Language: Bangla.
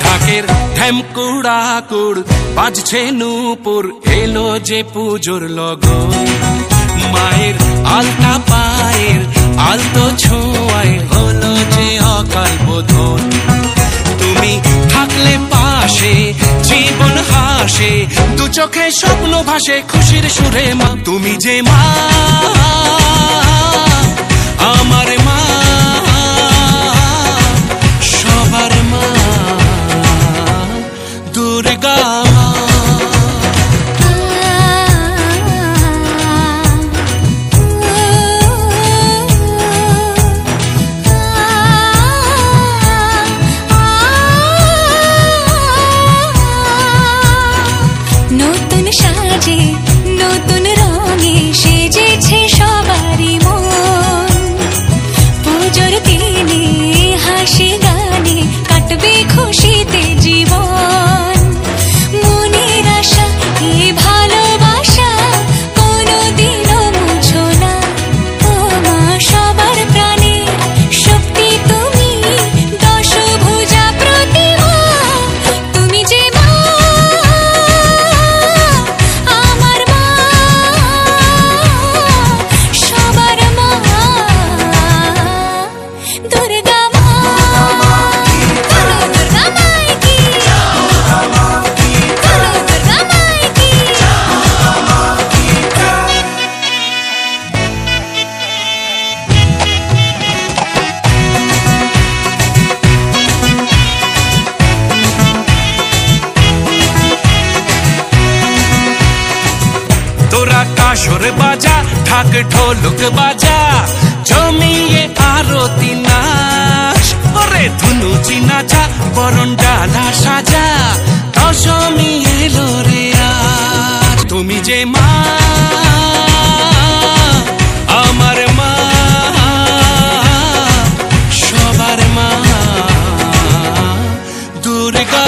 ঢাকের ঢ্যামকুড়া কুড় বাজছে নূপুর, এলো যে পুজোর লগন। মায়ের আলতা পায়ের আলতো ছোঁয়ায় হলো যে অকাল বোধন। তুমি থাকলে পাশে জীবন হাসে, দু চোখে স্বপ্ন ভাসে খুশির সুরে মা। তুমি যে মা, আমার মা, সবার মা, দুর্গা মা। নতুন সাজে নতুন রঙে সেজেছে সবারই মন। পুজোর দিনে হাসি গানে কাটবে খুশিতে জীবন। মনের আশা এ ভালোবাসা কোনোদিনও মুছো না। ও মা সবার প্রাণে শক্তি তুমি, দশভুজা প্রতিমা। তুমি যে মা, আমার মা, সবার মা, দুর্গা মা। বলো দুর্গা মাই কি, বলো দুর্গা মাই কি। তোরা কাসর বাজা, ঢাক ঢোলক বাজা, জমিয়ে আরতি নাচ। ওরে ধুনুচি নাচা, বরণ ডালা সাজা, দশমী এলো রে আজ। তুমি যে মা, আমার মা, সবার মা, দুর্গা